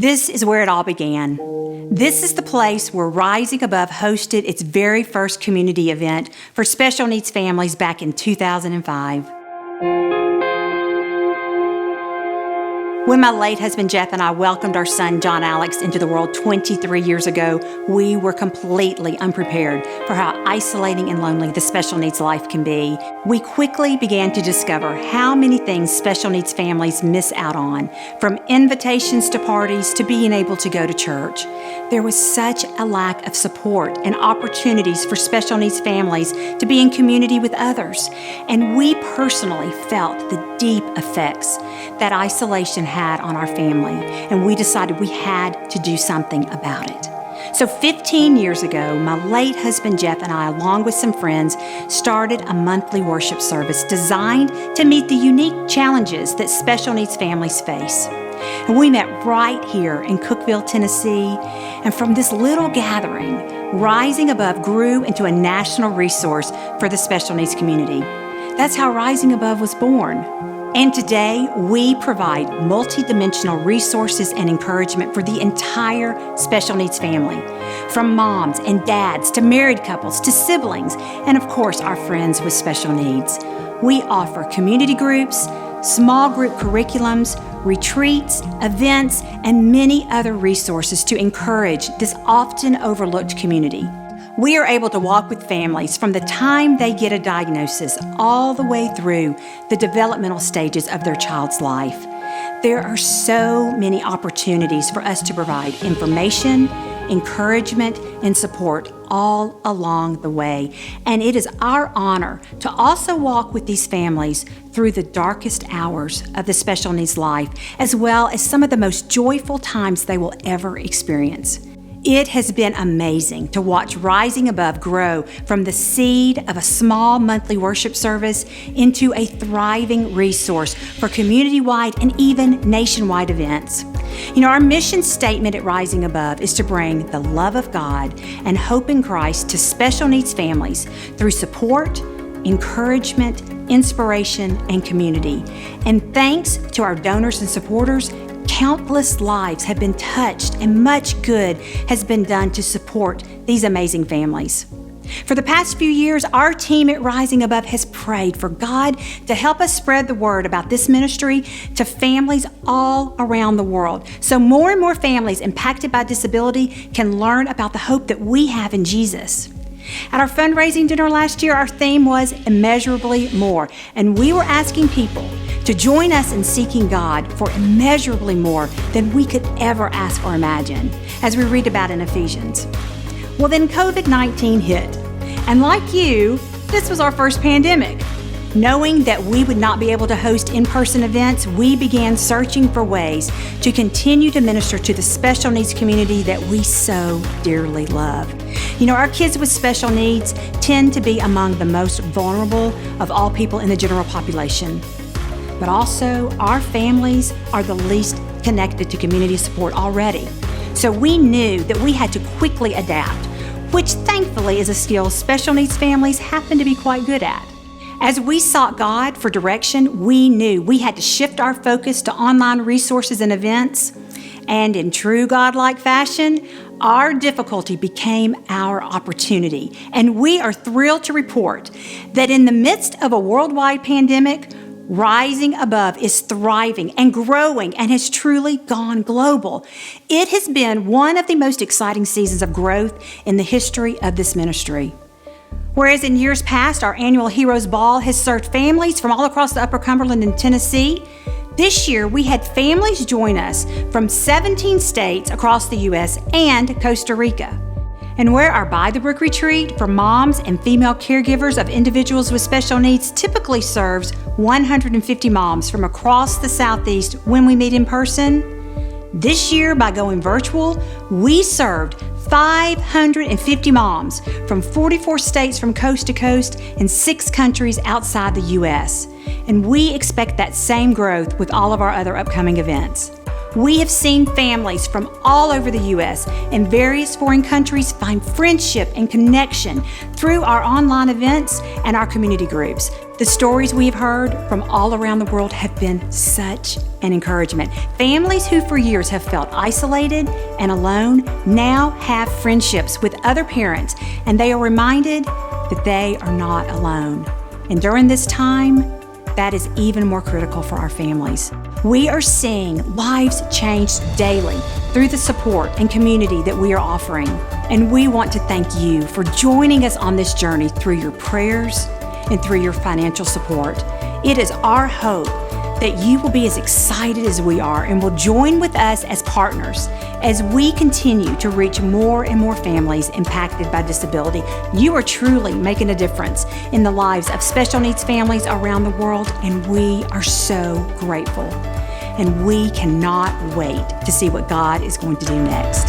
This is where it all began. This is the place where Rising Above hosted its very first community event for special needs families back in 2005. When my late husband Jeff and I welcomed our son John Alex into the world 23 years ago, we were completely unprepared for how isolating and lonely the special needs life can be. We quickly began to discover how many things special needs families miss out on, from invitations to parties to being able to go to church. There was such a lack of support and opportunities for special needs families to be in community with others. And we personally felt the deep effects that isolation had on our family, and we decided we had to do something about it. So 15 years ago, my late husband Jeff and I, along with some friends, started a monthly worship service designed to meet the unique challenges that special needs families face. And we met right here in Cookeville, Tennessee, and from this little gathering, Rising Above grew into a national resource for the special needs community. That's how Rising Above was born. And today, we provide multidimensional resources and encouragement for the entire special needs family, from moms and dads to married couples to siblings, and of course, our friends with special needs. We offer community groups, small group curriculums, retreats, events, and many other resources to encourage this often overlooked community. We are able to walk with families from the time they get a diagnosis all the way through the developmental stages of their child's life. There are so many opportunities for us to provide information, encouragement, and support all along the way. And it is our honor to also walk with these families through the darkest hours of the special needs life, as well as some of the most joyful times they will ever experience. It has been amazing to watch Rising Above grow from the seed of a small monthly worship service into a thriving resource for community-wide and even nationwide events. Our mission statement at Rising Above is to bring the love of God and hope in Christ to special needs families through support, encouragement, inspiration, and community. And thanks to our donors and supporters, countless lives have been touched and much good has been done to support these amazing families. For the past few years, our team at Rising Above has prayed for God to help us spread the word about this ministry to families all around the world, so more and more families impacted by disability can learn about the hope that we have in Jesus. At our fundraising dinner last year, our theme was immeasurably more, and we were asking people to join us in seeking God for immeasurably more than we could ever ask or imagine, as we read about in Ephesians. Well, then COVID-19 hit, and like you, this was our first pandemic. Knowing that we would not be able to host in-person events, we began searching for ways to continue to minister to the special needs community that we so dearly love. Our kids with special needs tend to be among the most vulnerable of all people in the general population. But also, our families are the least connected to community support already. So we knew that we had to quickly adapt, which thankfully is a skill special needs families happen to be quite good at. As we sought God for direction, we knew we had to shift our focus to online resources and events. And in true God-like fashion, our difficulty became our opportunity. And we are thrilled to report that in the midst of a worldwide pandemic, Rising Above is thriving and growing and has truly gone global. It has been one of the most exciting seasons of growth in the history of this ministry. Whereas in years past, our annual Heroes Ball has served families from all across the Upper Cumberland and Tennessee, this year we had families join us from 17 states across the U.S. and Costa Rica. And where our By the Brook retreat for moms and female caregivers of individuals with special needs typically serves 150 moms from across the Southeast when we meet in person, this year, by going virtual, we served 550 moms from 44 states from coast to coast and 6 countries outside the U.S. And we expect that same growth with all of our other upcoming events. We have seen families from all over the U.S. and various foreign countries find friendship and connection through our online events and our community groups. The stories we have heard from all around the world have been such an encouragement. Families who for years have felt isolated and alone now have friendships with other parents, and they are reminded that they are not alone. And during this time, that is even more critical for our families. We are seeing lives changed daily through the support and community that we are offering. And we want to thank you for joining us on this journey through your prayers and through your financial support. It is our hope that you will be as excited as we are and will join with us as partners as we continue to reach more and more families impacted by disability. You are truly making a difference in the lives of special needs families around the world, and we are so grateful. And we cannot wait to see what God is going to do next.